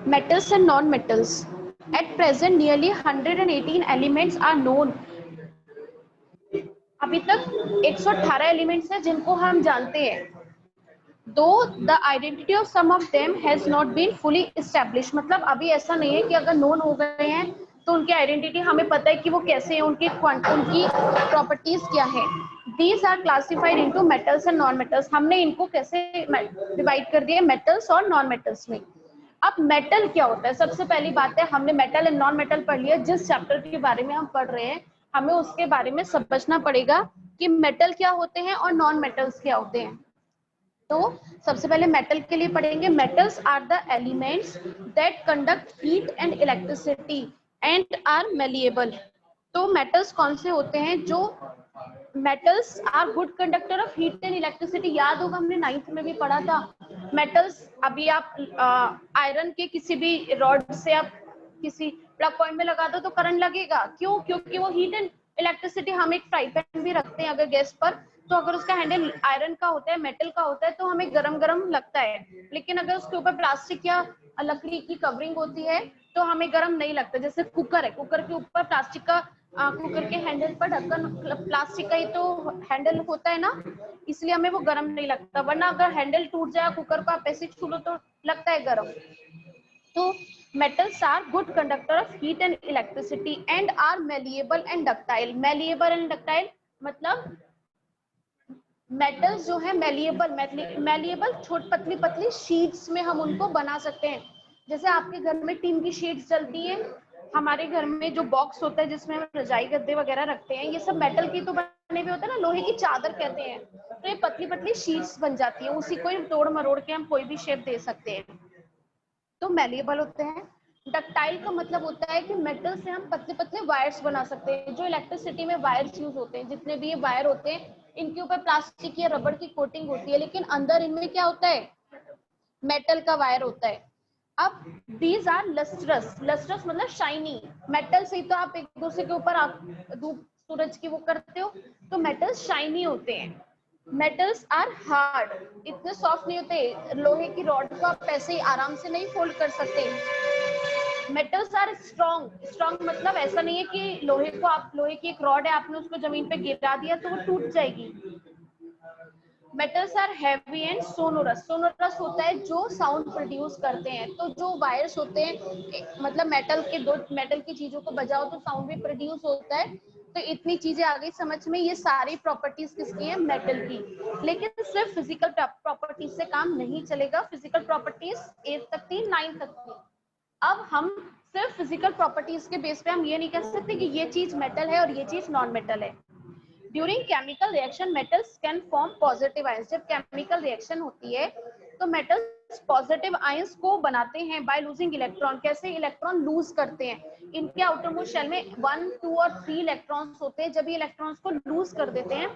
Metals and non-metals. At present, nearly 118 elements are known. अभी तक 118 elements हैं जिनको हम जानते हैं. Though the identity of some of them has not been fully established. मतलब अभी ऐसा नहीं है कि अगर नोन हो गए हैं तो उनकी आइडेंटिटी हमें पता है कि वो कैसे हैं, उनकी प्रॉपर्टीज क्या है. These are classified into metals and non-metals. हमने इनको कैसे डिवाइड कर दिया, मेटल्स और नॉन मेटल्स में. अब मेटल क्या होता है? सबसे पहली बात है, हमने मेटल एंड नॉन मेटल पढ़ लिया. जिस चैप्टर के बारे में हम पढ़ रहे हैं हमें उसके बारे में समझना पड़ेगा कि मेटल क्या होते हैं और नॉन मेटल्स क्या होते हैं. तो सबसे पहले मेटल के लिए पढ़ेंगे. Metals are the elements that conduct heat and electricity and are malleable. तो मेटल्स कौन से होते हैं? जो metals are good conductor of heat and electricity. याद होगा हमने 9th में भी पढ़ा था. मेटल्स, अभी आप आयरन के किसी भी रॉड से आप किसी प्लग पॉइंट में लगा दो तो करंट लगेगा. क्यों? क्योंकि वो हीट एंड इलेक्ट्रिसिटी. हम एक फ्राई पैन भी रखते हैं अगर गैस पर, तो अगर उसका हैंडल आयरन का होता है, मेटल का होता है, तो हमें गरम गरम लगता है. लेकिन अगर उसके ऊपर प्लास्टिक या लकड़ी की कवरिंग होती है तो हमें गरम नहीं लगता. जैसे कुकर है, कुकर के ऊपर प्लास्टिक का कुकर के हैंडल पर ढक्कन प्लास्टिक का ही तो हैंडल होता है ना, इसलिए हमें वो गरम नहीं लगता. वरना अगर हैंडल टूट जाए कुकर को आप ऐसे छू लो तो लगता है गरम. तो metals are good conductor of heat and electricity and are malleable and ductile. malleable and ductile मतलब मेटल्स जो है मेलिएबल छोट पतली पतली शीट्स में हम उनको बना सकते हैं. जैसे आपके घर में टीन की शीट्स चलती है, हमारे घर में जो बॉक्स होता है जिसमें हम रजाई गद्दे वगैरह रखते हैं, ये सब मेटल की तो बने हुए होते हैं ना, लोहे की चादर कहते हैं. तो ये पतली पतली शीट्स बन जाती है, उसी को तोड़ मरोड़ के हम कोई भी शेप दे सकते हैं. तो मेलिएबल होते हैं. डक्टाइल का मतलब होता है कि मेटल से हम पतले पतले वायर्स बना सकते हैं. जो इलेक्ट्रिसिटी में वायर्स यूज होते हैं, जितने भी ये वायर होते हैं, इनके ऊपर प्लास्टिक या रबड़ की कोटिंग होती है, लेकिन अंदर इनमें क्या होता है? मेटल का वायर होता है. अब दीज आर लस्ट्रस. लस्ट्रस मतलब शाइनी. मेटल से ही तो आप एक दूसरे के ऊपर आप धूप सूरज की वो करते हो, तो मेटल्स शाइनी होते हैं. Metals are hard. इतने सॉफ्ट नहीं होते. लोहे की रॉड को आप ऐसे ही आराम से नहीं फोल्ड कर सकते. Metals are strong. स्ट्रॉन्ग मतलब ऐसा नहीं है कि लोहे की एक रॉड है, आपने उसको जमीन पे गिरा दिया तो वो टूट जाएगी. Metals are heavy and sonorous. Sonorous होता है जो साउंड प्रोड्यूस करते हैं. तो जो वायर्स होते हैं, मतलब मेटल की चीजों को बजाओ तो साउंड भी प्रोड्यूस होता है. तो इतनी चीजें आ गई समझ में. ये सारी प्रॉपर्टीज किसकी है? मेटल की. लेकिन सिर्फ फिजिकल प्रॉपर्टीज से काम नहीं चलेगा. फिजिकल प्रॉपर्टीज 8 तक थी, 9 तक थी. अब हम सिर्फ फिजिकल प्रॉपर्टीज के बेस पे हम ये नहीं कह सकते कि ये चीज मेटल है और ये चीज नॉन मेटल है. During chemical reaction metals can form positive ions. जब केमिकल रिएक्शन होती है तो मेटल्स पॉजिटिव आयंस को बनाते हैं बाय लूजिंग इलेक्ट्रॉन. कैसे इलेक्ट्रॉन लूज करते हैं? इनके आउटरमोस्ट शेल में 1, 2 और 3 इलेक्ट्रॉन्स होते हैं. जब ये इलेक्ट्रॉन्स को लूज कर देते हैं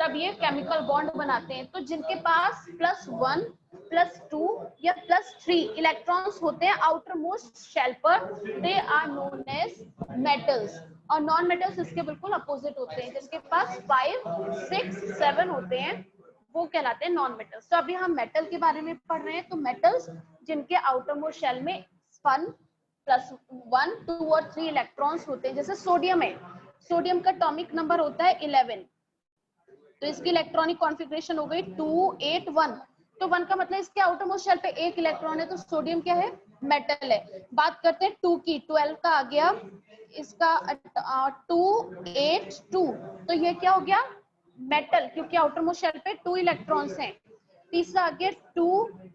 तब ये केमिकल बॉन्ड बनाते हैं. तो जिनके पास +1, +2 या +3 इलेक्ट्रॉन्स होते हैं आउटरमोस्ट शेल पर, they are known as metals. और नॉन मेटल्स इसके बिल्कुल अपोजिट होते हैं. जिसके पास 5, 6, 7 होते हैं वो कहलाते हैं नॉन मेटल्स. तो अभी हम मेटल के बारे में पढ़ रहे हैं. तो मेटल्स जिनके आउटरमोस्ट शेल में 1, +1, 2 और 3 इलेक्ट्रॉन्स होते हैं. जैसे सोडियम है, सोडियम का एटॉमिक नंबर होता है 11. तो इसकी इलेक्ट्रॉनिक कॉन्फ़िगरेशन हो गई 2, 8, 1. तो 1 का मतलब इसके आउटरमोस्ट शेल पे एक इलेक्ट्रॉन है, तो सोडियम क्या है? मेटल है. बात करते हैं 2 की. 12 का आ गया इसका 2, 8, 2. तो ये क्या हो गया? मेटल, क्योंकि आउटरमोस्ट शेल पे 2 इलेक्ट्रॉन्स हैं. तीसरा आ गया 2,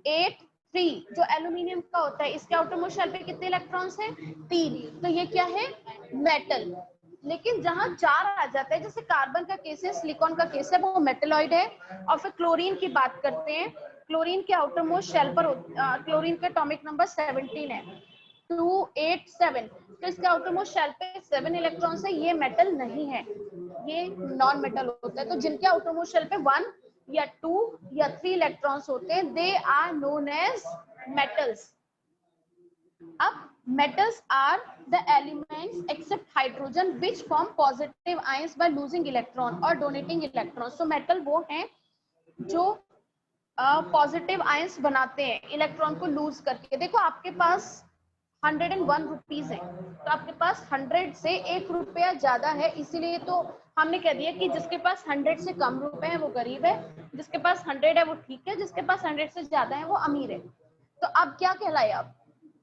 8, 3 जो एल्यूमिनियम का होता है. इसके आउटरमोस्ट शेल पे कितने इलेक्ट्रॉन्स हैं? 3. तो ये क्या है? मेटल. लेकिन जहां 4 आ जाता है, जैसे कार्बन का केस है, सिलिकॉन का केस है, वो मेटलॉइड है. और फिर क्लोरीन की बात करते हैं. क्लोरीन के आउटरमोस्ट शेल पर क्लोरीन का एटॉमिक नंबर 17 है, 2, 8, 7. तो इसके आउटरमोस्ट शेल पे 7 इलेक्ट्रॉन्स है. ये मेटल नहीं है, ये नॉन मेटल होता है. तो जिनके आउटरमोस्ट शेल पे 1 या 2 या 3 इलेक्ट्रॉन्स होते हैं, they are known as metals. अब metals are the elements except hydrogen which form positive ions by losing electron or donating electrons. So metal वो हैं जो पॉजिटिव आयंस बनाते हैं इलेक्ट्रॉन को लूज करके। देखो आपके पास 101 रुपीज है, तो आपके पास 100 से 1 रुपया ज्यादा है, इसीलिए तो हमने कह दिया कि जिसके पास 100 से कम रुपए है वो गरीब है, जिसके पास 100 है वो ठीक है, जिसके पास 100 से ज्यादा है वो अमीर है। तो अब क्या कहलाए आप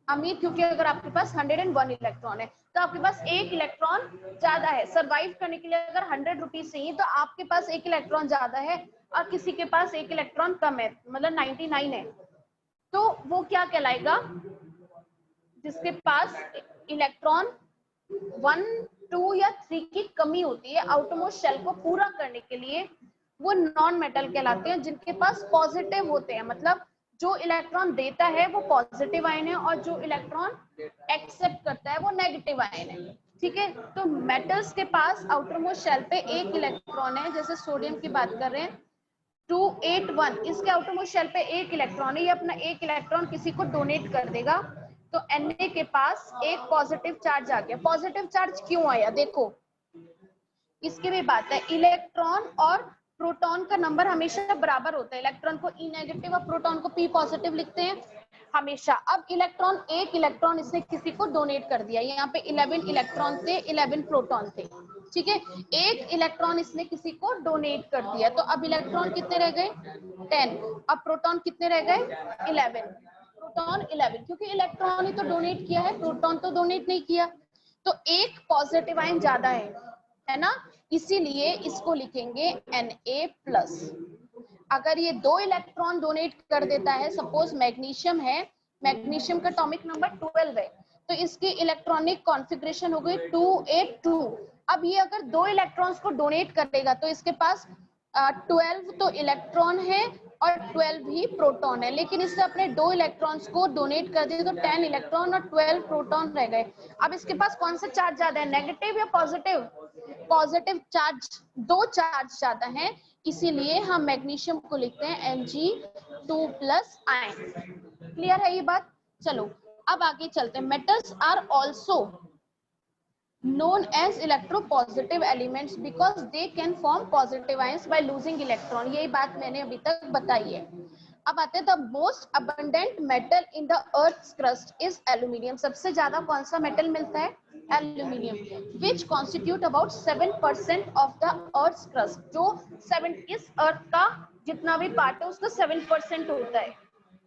अमीर, क्योंकि अगर आपके पास 101 इलेक्ट्रॉन है तो आपके पास एक इलेक्ट्रॉन ज्यादा है। सरवाइव करने के लिए अगर 100 रुपीज चाहिए तो आपके पास एक इलेक्ट्रॉन ज्यादा है और किसी के पास एक इलेक्ट्रॉन कम है, मतलब 99 है, तो वो क्या कहलाएगा, जिसके पास इलेक्ट्रॉन 1, 2 या 3 की कमी होती है आउटरमोस्ट शेल को पूरा करने के लिए, वो नॉन मेटल कहलाते हैं। जिनके पास पॉजिटिव होते हैं, मतलब जो इलेक्ट्रॉन देता है वो पॉजिटिव आयन है और जो इलेक्ट्रॉन एक्सेप्ट करता है वो नेगेटिव आयन है। ठीक है, तो मेटल्स के पास आउटरमोस्ट शेल पे एक इलेक्ट्रॉन है, जैसे सोडियम की बात कर रहे हैं 281, इसके आउटरमोस्ट शेल पे एक इलेक्ट्रॉन है, ये अपना एक इलेक्ट्रॉन किसी को डोनेट कर देगा, तो Na के पास एक पॉजिटिव चार्ज आ गया। पॉजिटिव चार्ज क्यों आया, देखो इसकी भी बात है, इलेक्ट्रॉन और प्रोटॉन का नंबर हमेशा बराबर होता है, इलेक्ट्रॉन को E नेगेटिव और प्रोटॉन को P पॉजिटिव लिखते हैं हमेशा। अब इलेक्ट्रॉन, एक इलेक्ट्रॉन इसने किसी को डोनेट कर दिया, यहाँ पे 11 इलेक्ट्रॉन थे, 11 प्रोटॉन थे, ठीक है, एक इलेक्ट्रॉन इसने किसी को डोनेट कर दिया, तो अब इलेक्ट्रॉन कितने रह गए 10, अब प्रोटॉन कितने रह गए 11, प्रोटॉन 11, क्योंकि इलेक्ट्रॉन ही तो डोनेट किया है, प्रोटॉन तो डोनेट नहीं किया, तो एक पॉजिटिव आयन ज्यादा है ना, इसीलिए इसको लिखेंगे Na+। अगर ये 2 इलेक्ट्रॉन डोनेट कर देता है, सपोज मैग्नीशियम है, मैग्नीशियम का एटॉमिक नंबर 12 है, तो इसकी इलेक्ट्रॉनिक कॉन्फ़िगरेशन हो गई 282। अब ये अगर 2 इलेक्ट्रॉन्स को डोनेट करेगा तो इसके पास 12 तो इलेक्ट्रॉन है और 12 ही प्रोटॉन है, लेकिन इससे अपने 2 इलेक्ट्रॉन्स को डोनेट कर दिए तो 10 इलेक्ट्रॉन और 12 प्रोटॉन रह गए। अब इसके पास कौन सा चार्ज ज्यादा है, नेगेटिव या पॉजिटिव, पॉजिटिव चार्ज, 2 चार्ज ज्यादा है, इसीलिए हम मैग्नीशियम को लिखते हैं Mg2+ आयन। क्लियर है ये बात, चलो अब आगे चलते हैं। Metals are also known as electropositive elements because they can form positive ions by losing electron, यही बात मैंने अभी तक बताई है। अब आते हैं the most abundant metal in the earth crust is aluminium. सबसे ज्यादा कौन सा मेटल मिलता है, aluminium, which constitute about 7% of the earth crust, जो 7 इस अर्थ का जितना भी पार्ट है उसका 7% होता है।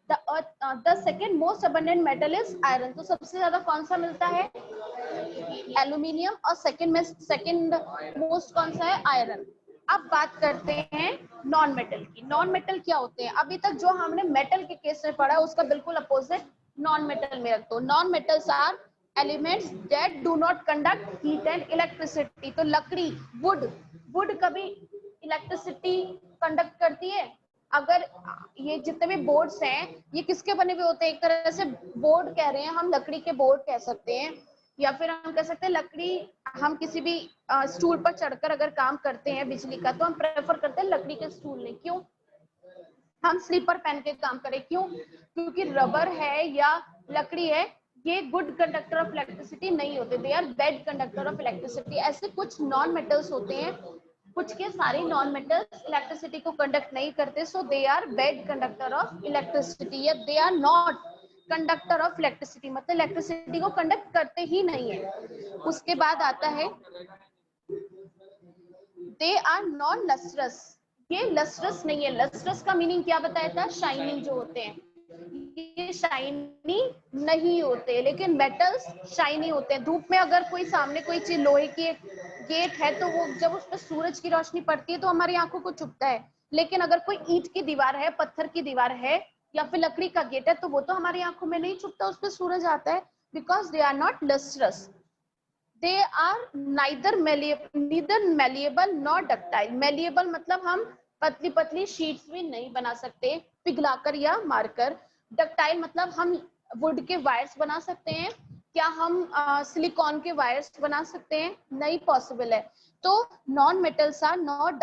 The second most abundant metal is iron, तो सबसे ज्यादा कौन सा मिलता है एल्यूमिनियम, और सेकंड मोस्ट कौन सा है, आयरन। अब बात करते हैं नॉन मेटल की। नॉन मेटल क्या होते हैं, अभी तक जो हमने मेटल के केस में पढ़ा उसका बिल्कुल अपोजिट नॉन मेटल में रख दो। Non metals are elements that do not conduct heat and electricity, तो लकड़ी, वुड कभी इलेक्ट्रिसिटी कंडक्ट करती है, अगर ये जितने भी बोर्ड्स हैं ये किसके बने हुए होते हैं, एक तरह से बोर्ड कह रहे हैं हम, लकड़ी के बोर्ड कह सकते हैं, या फिर हम कह सकते हैं लकड़ी, हम किसी भी स्टूल पर चढ़कर अगर काम करते हैं बिजली का तो हम प्रेफर करते हैं लकड़ी के स्टूल में, क्यों, हम स्लीपर पहन के काम करें, क्यों, क्योंकि रबर है या लकड़ी है, ये गुड कंडक्टर ऑफ इलेक्ट्रिसिटी नहीं होते, they are bad conductor of electricity. ऐसे कुछ नॉन मेटल्स होते हैं, कुछ के सारे नॉन मेटल्स इलेक्ट्रिसिटी को कंडक्ट नहीं करते, so they are bad conductor of electricity, या they are not conductor of electricity, मतलब इलेक्ट्रिसिटी को कंडक्ट करते ही नहीं है। उसके बाद आता है दे आर नॉन लस्ट्रस, ये लस्ट्रस नहीं है, लस्ट्रस का मीनिंग क्या बताया था, शाइनिंग जो होते हैं, ये शाइनी नहीं होते, लेकिन मेटल्स शाइनी होते हैं। धूप में अगर कोई सामने कोई चीज, लोहे की एक गेट है तो वो जब उस पर सूरज की रोशनी पड़ती है तो हमारी आंखों को चुभता है, लेकिन अगर कोई ईंट की दीवार है, पत्थर की दीवार है या फिर लकड़ी का गेट है तो वो तो हमारी आंखों में नहीं चुभता, उस पर सूरज आता है, because they are not lustrous. They are neither malleable nor ductile, malleable मतलब हम पतली पतली शीट्स भी नहीं बना सकते पिघलाकर या मारकर, डक्टाइल मतलब हम वुड के वायर्स बना सकते हैं, क्या हम सिलिकॉन के वायर्स बना सकते हैं, नहीं पॉसिबल है। तो non metals are non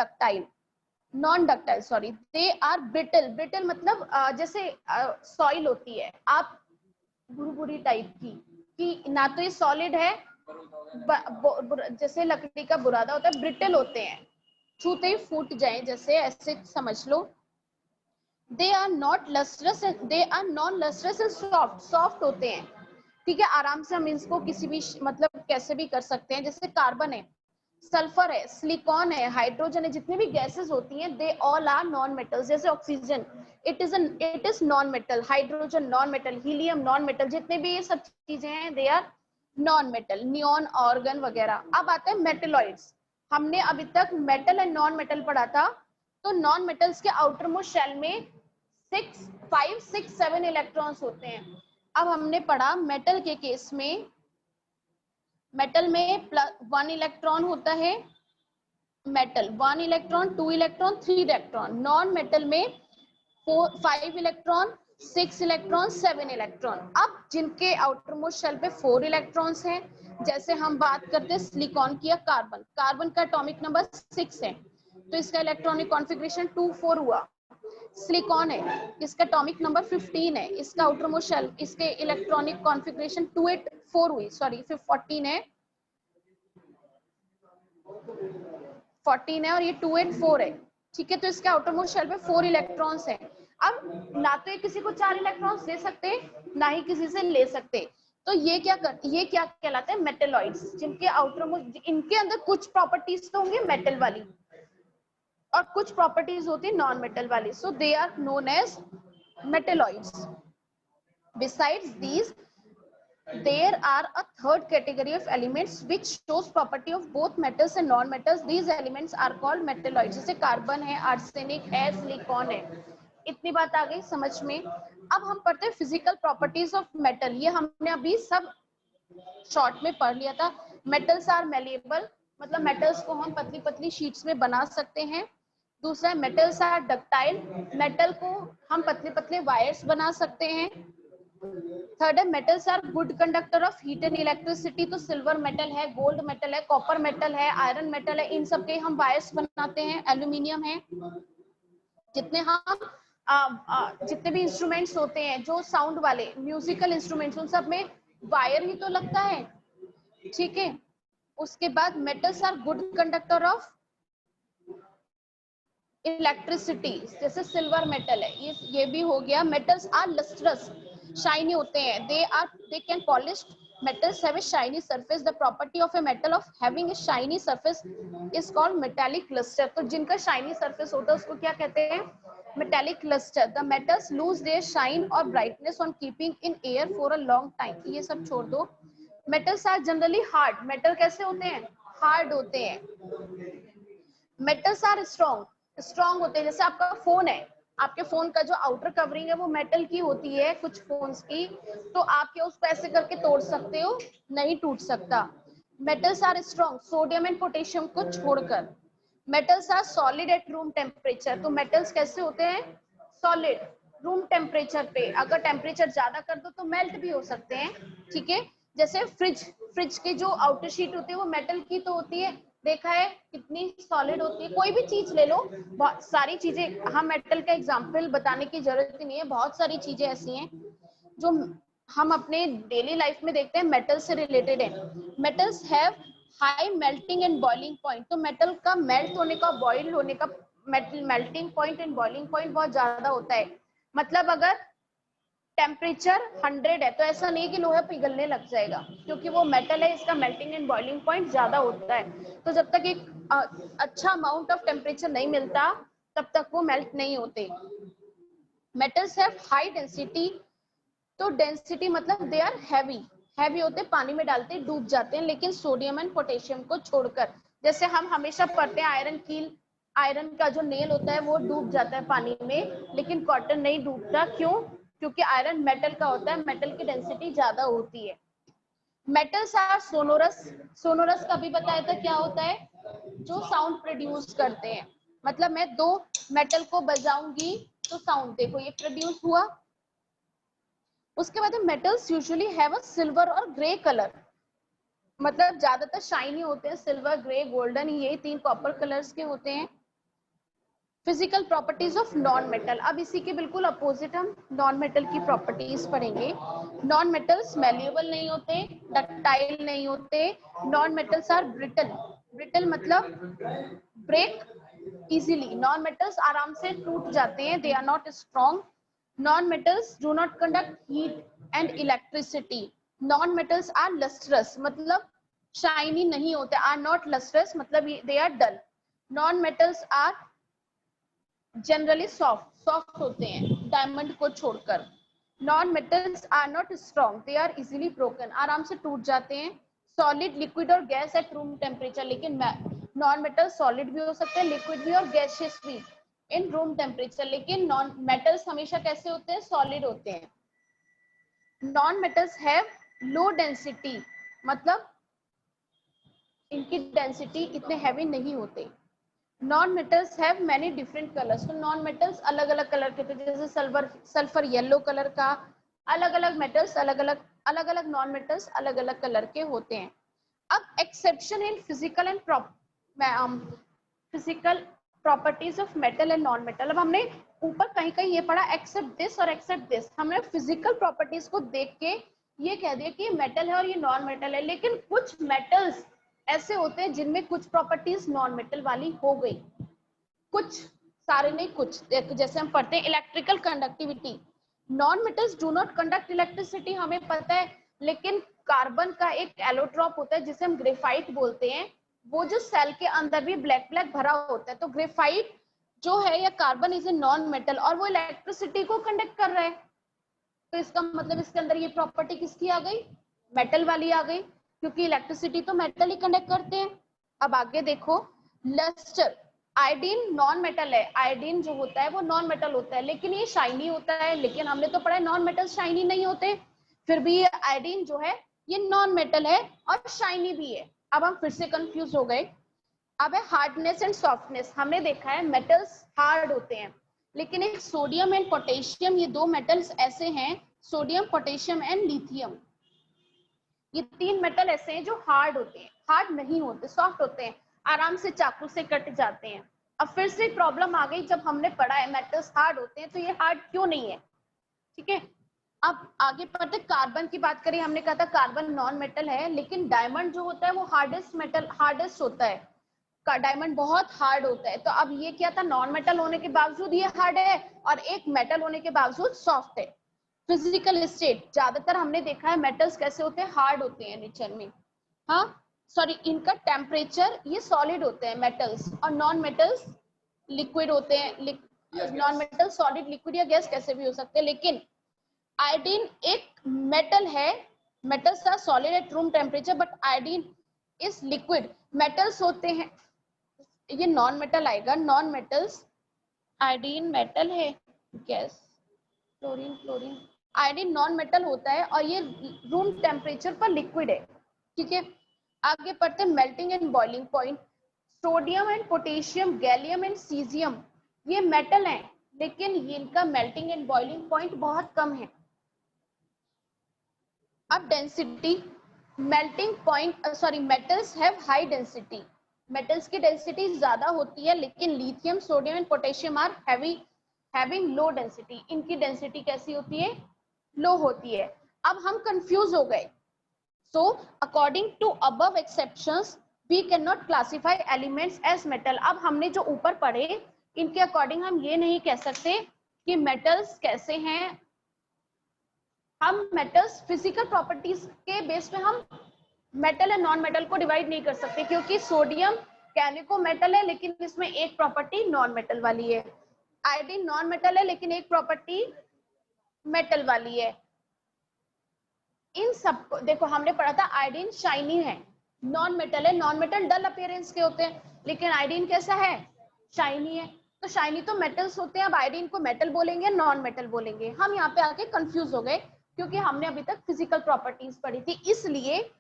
ductile sorry, they are brittle, brittle मतलब जैसे सॉइल होती है आप भुरभुरी टाइप की, कि ना तो ये सॉलिड है, जैसे लकड़ी का बुरादा होता है, ब्रिटल होते हैं, छूते ही फूट जाए, जैसे ऐसे समझ लो। They are not lustrous, they are non lustrous and soft, soft होते हैं, ठीक है, आराम से हम इसको किसी भी मतलब कैसे भी कर सकते हैं। जैसे कार्बन है, सल्फर है, सिलिकॉन है, हाइड्रोजन है, जितनी भी गैसेस होती हैं they all are non metals. जैसे oxygen it is non metal, hydrogen non metal, helium non metal, जितने भी ये सब चीजें हैं they are non metal, neon, argon वगैरह। अब आते हैं मेटेलॉइड्स। हमने अभी तक मेटल एंड नॉन मेटल पढ़ा था, तो नॉन मेटल्स के आउटर मोस्ट शेल में 5, 6, 7 इलेक्ट्रॉन्स होते हैं। अब हमने पढ़ा मेटल के केस में, मेटल में +1 इलेक्ट्रॉन होता है, metal 1 electron, 2 electron, 3 electron. Non metal में 5 इलेक्ट्रॉन, 6 इलेक्ट्रॉन, 7 इलेक्ट्रॉन। अब जिनके आउटर मोस्ट शेल पे 4 इलेक्ट्रॉन्स हैं, जैसे हम बात करते हैं सिलिकॉन की या कार्बन, कार्बन का एटॉमिक नंबर 6 है, तो इसका इलेक्ट्रॉनिक कॉन्फ़िगरेशन 2, 4 हुआ। सिलिकॉन है, इसका एटॉमिक नंबर 15 है, इसका आउटर मोस्ट शेल, इसके इलेक्ट्रॉनिक कॉन्फ़िगरेशन 2, 8, 4 हुई, सॉरी 14 है, 14 है और ये 2, 8, 4 है, ठीक है। तो इसके आउटर मोस्ट शेल पे 4 इलेक्ट्रॉन्स हैं। अब ना तो ये किसी को 4 इलेक्ट्रॉन्स दे सकते, ना ही किसी से ले सकते, तो ये क्या कहलाते हैं मेटेलॉइड्स, जिनके आउटर मोस्ट, इनके अंदर कुछ प्रॉपर्टीज तो होंगे मेटल वाली और कुछ प्रॉपर्टीज होती है नॉन मेटल वाली, so they are known as metalloids. Besides these, there are a third category of elements which shows property of both metals and non-metals. These elements are called metalloids. जैसे carbon है, arsenic है, silicon है। इतनी बात आ गई समझ में। अब हम पढ़ते हैं फिजिकल प्रॉपर्टीज ऑफ मेटल। ये हमने अभी सब शॉर्ट में पढ़ लिया था। मेटल्स आर मेलेबल, मतलब मेटल्स को हम पतली पतली शीट्स में बना सकते हैं। दूसरा है मेटल्स आर डक्टाइल, मेटल को हम पतले पतले वायर्स बना सकते हैं। थर्ड है metals are good conductor of heat and electricity, तो सिल्वर मेटल है, गोल्ड मेटल है, कॉपर मेटल है, आयरन मेटल है, इन सब के हम वायर्स बनाते हैं। एल्यूमिनियम है। जितने हम जितने भी इंस्ट्रूमेंट्स होते हैं जो साउंड वाले म्यूजिकल इंस्ट्रूमेंट्स, उन सब में वायर ही तो लगता है, ठीक है। उसके बाद metals are good conductor of electricity, जैसे सिल्वर मेटल है, ये भी हो गया। मेटल्स आर लस्ट्रस, शाइनी होते हैं, they can polished. Metals have a shiny surface. The property of a metal of having a shiny surface is called metallic luster. तो जिनका shiny surface होता है उसको क्या कहते हैं? Metallic luster. The metals lose their shine or brightness on keeping in air for a long time. ये सब छोड़ दो। Metals are generally hard. Metal कैसे होते हैं? Hard होते हैं। मेटल्स आर स्ट्रॉन्ग, स्ट्रॉन्ग होते हैं। जैसे आपका फोन है, आपके फोन का जो आउटर कवरिंग है वो मेटल की होती है कुछ फोन्स की, तो आप क्या उसको ऐसे करके तोड़ सकते हो? नहीं टूट सकता। Metals are strong sodium and potassium को छोड़कर। Metals are solid at room temperature, तो मेटल्स कैसे होते हैं? सॉलिड रूम टेम्परेचर पे, अगर टेम्परेचर ज्यादा कर दो तो मेल्ट भी हो सकते हैं, ठीक है। जैसे फ्रिज की जो आउटर शीट होती है वो मेटल की तो होती है, देखा है कितनी सॉलिड होती है। कोई भी चीज ले लो, बहुत सारी चीजें, हम मेटल का एग्जांपल बताने की जरूरत ही नहीं है, बहुत सारी चीजें ऐसी हैं जो हम अपने डेली लाइफ में देखते हैं मेटल से रिलेटेड है। Metals have high melting and boiling point, तो मेटल का मेल्ट होने का, बॉइल होने का, melting point and boiling point बहुत ज्यादा होता है। मतलब अगर टेम्परेचर 100 है तो ऐसा नहीं कि लोहा पिघलने लग जाएगा, क्योंकि वो मेटल है, इसका मेल्टिंग एंड बॉइलिंग पॉइंट ज्यादा होता है। तो जब तक एक अच्छा अमाउंट ऑफ टेम्परेचर नहीं मिलता तब तक वो मेल्ट नहीं होते। मेटल्स हैव हाई डेंसिटी, तो डेंसिटी मतलब दे आर हैवी, हैवी होते, पानी में डालते डूब जाते हैं, लेकिन सोडियम एंड पोटेशियम को छोड़कर। जैसे हम हमेशा पढ़ते हैं आयरन कील, आयरन का जो नेल होता है वो डूब जाता है पानी में, लेकिन कॉटन नहीं डूबता। क्यों? क्योंकि आयरन मेटल का होता है, मेटल की डेंसिटी ज्यादा होती है। मेटल्स आर सोनोरस, सोनोरस का भी बताया था क्या होता है? जो साउंड प्रोड्यूस करते हैं। मतलब मैं दो मेटल को बजाऊंगी तो साउंड, देखो ये प्रोड्यूस हुआ। उसके बाद metals usually have a silver और ग्रे कलर, मतलब ज्यादातर शाइनी होते हैं, सिल्वर, ग्रे, गोल्डन, ये 3 कॉपर कलर्स के होते हैं। Physical properties of non metal, अब इसी के बिल्कुल अपोजिट हम नॉन मेटल की प्रॉपर्टीज पढ़ेंगे। नॉन मेटल्स मैल्यूएबल नहीं होते, डक्टाइल नहीं होते। Non metals are brittle, brittle मतलब ब्रेक इजीली, नॉन मेटल्स आराम से टूट जाते हैं, they are not strong, non metals do not conduct heat and electricity, non metals are lustrous मतलब शाइनी नहीं होते, आर नॉट लस्ट्रस मतलब they are dull, non metals are generally soft होते हैं डायमंड को छोड़कर, non metals are not strong, they are easily broken, आराम से टूट जाते हैं, सॉलिड, लिक्विड और गैस एट रूम टेम्परेचर, लेकिन नॉन मेटल सॉलिड भी हो सकते हैं, लिक्विड भी और गैसियस भी इन रूम टेम्परेचर, लेकिन नॉन मेटल्स हमेशा कैसे होते हैं, सॉलिड होते हैं। Non metals have low density मतलब इनकी डेंसिटी इतने हैवी नहीं होते, non metals have many different colours, तो नॉन मेटल्स अलग अलग कलर के थे, जैसे सल्फर येलो कलर का, अलग अलग मेटल्स अलग अलग नॉन मेटल्स अलग अलग कलर के होते हैं। अब exception in physical and physical properties of metal and non metal, अब हमने ऊपर कहीं कहीं ये पढ़ा एक्सेप्ट दिस और एक्सेप्ट दिस, हमने फिजिकल प्रॉपर्टीज को देख के ये कह दिया कि ये मेटल है और ये नॉन मेटल है, लेकिन कुछ मेटल्स ऐसे होते हैं जिनमें कुछ प्रॉपर्टीज नॉन मेटल वाली हो गई, कुछ, सारे नहीं कुछ, जैसे हम पढ़ते हैं electrical conductivity, non metals do not conduct electricity हमें पता है, लेकिन कार्बन का एक एलोट्रॉप होता है जिसे हम ग्रेफाइट बोलते हैं, वो जो सेल के अंदर भी ब्लैक ब्लैक भरा होता है, तो ग्रेफाइट जो है या carbon is a non metal और वो इलेक्ट्रिसिटी को कंडक्ट कर रहा है, तो इसका मतलब इसके अंदर ये प्रॉपर्टी किसकी आ गई, मेटल वाली आ गई, क्योंकि इलेक्ट्रिसिटी तो मेटल ही कंडक्ट करते हैं। अब आगे देखो, लस्टर, आयोडीन नॉन मेटल है, आयोडीन जो होता है वो नॉन मेटल होता है, लेकिन ये शाइनी होता है, लेकिन हमने तो पढ़ा है नॉन मेटल शाइनी नहीं होते, फिर भी ये आयोडीन जो है ये नॉन मेटल है और शाइनी भी है। अब हम फिर से कंफ्यूज हो गए। अब है हार्डनेस एंड सॉफ्टनेस, हमने देखा है मेटल्स हार्ड होते हैं, लेकिन एक सोडियम एंड पोटेशियम, ये दो मेटल्स ऐसे हैं, सोडियम, पोटेशियम एंड लिथियम, ये तीन मेटल ऐसे हैं जो हार्ड होते हैं, हार्ड नहीं होते, सॉफ्ट होते हैं, आराम से चाकू से कट जाते हैं। अब फिर से प्रॉब्लम आ गई, जब हमने पढ़ा है मेटल्स हार्ड होते हैं तो ये हार्ड क्यों नहीं है, ठीक है। अब आगे पढ़ते, कार्बन की बात करें, हमने कहा था कार्बन नॉन मेटल है, लेकिन डायमंड जो होता है वो हार्डेस्ट मेटल, हार्डेस्ट होता है, डायमंड बहुत हार्ड होता है, तो अब ये क्या था, नॉन मेटल होने के बावजूद ये हार्ड है और एक मेटल होने के बावजूद सॉफ्ट है। फिजिकल स्टेट, ज्यादातर हमने देखा है मेटल्स कैसे होते हैं, हार्ड होते हैं नेचर में, हाँ सॉरी, इनका टेम्परेचर, ये सॉलिड होते हैं मेटल्स, और नॉन मेटल्स लिक्विड होते हैं, नॉन मेटल सॉलिड, लिक्विड या गैस कैसे भी हो सकते हैं, लेकिन आयोडीन एक मेटल है, metals are solid at room temperature but iodine is liquid, metals होते हैं, ये नॉन मेटल आएगा, नॉन मेटल्स, आयोडीन मेटल है, gas chlorine, chlorine, iodine non metal होता है और ये रूम टेम्परेचर पर लिक्विड है, ठीक है। आगे पढ़ते हैं melting and boiling point, sodium and potassium, gallium and caesium, ये मेटल हैं, लेकिन इनका मेल्टिंग एंड बॉइलिंग पॉइंट बहुत कम है। अब density, melting point, sorry, metals have high density, metals की डेंसिटी ज्यादा होती है, लेकिन lithium, sodium and potassium are having low density, इनकी डेंसिटी कैसी होती है, लो होती है। अब हम कंफ्यूज हो गए, so according to above exceptions we can not classify elements as metal, अब हमने जो ऊपर पढ़े इनके अकॉर्डिंग हम ये नहीं कह सकते कि मेटल्स कैसे हैं, हम मेटल्स फिजिकल प्रॉपर्टीज के बेस पे हम मेटल एंड नॉन मेटल को डिवाइड नहीं कर सकते, क्योंकि सोडियम केमिको मेटल है लेकिन इसमें एक प्रॉपर्टी नॉन मेटल वाली है, आयोडीन नॉन मेटल है लेकिन एक प्रॉपर्टी मेटल वाली है। इन सबको देखो, हमने पढ़ा था आयोडीन शाइनी है, नॉन मेटल है, नॉन मेटल डल अपीयरेंस के होते हैं, लेकिन आयोडीन कैसा है, शाइनी है, तो शाइनी तो मेटल्स होते हैं, अब आयोडीन को मेटल बोलेंगे नॉन मेटल बोलेंगे, हम यहाँ पे आके कंफ्यूज हो गए, क्योंकि हमने अभी तक फिजिकल प्रॉपर्टीज पढ़ी थी, इसलिए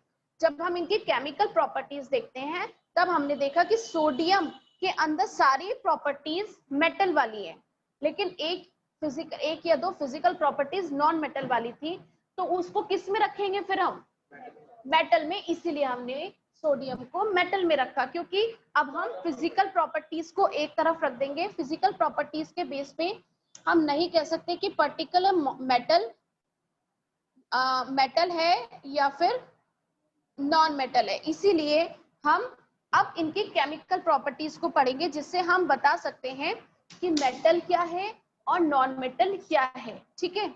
जब हम इनकी केमिकल प्रॉपर्टीज देखते हैं तब हमने देखा कि सोडियम के अंदर सारी प्रॉपर्टीज मेटल वाली है, लेकिन एक या दो फिजिकल प्रॉपर्टीज नॉन मेटल वाली थी, तो उसको किस में रखेंगे फिर हम, मेटल में, इसीलिए हमने सोडियम को मेटल में रखा, क्योंकि अब हम फिजिकल प्रॉपर्टीज को एक तरफ रख देंगे, फिजिकल प्रॉपर्टीज के बेस पे हम नहीं कह सकते कि पर्टिकुलर मेटल है या फिर नॉन मेटल है, इसीलिए हम अब इनकी केमिकल प्रॉपर्टीज को पढ़ेंगे जिससे हम बता सकते हैं कि मेटल क्या है और नॉन मेटल क्या है। ठीक है,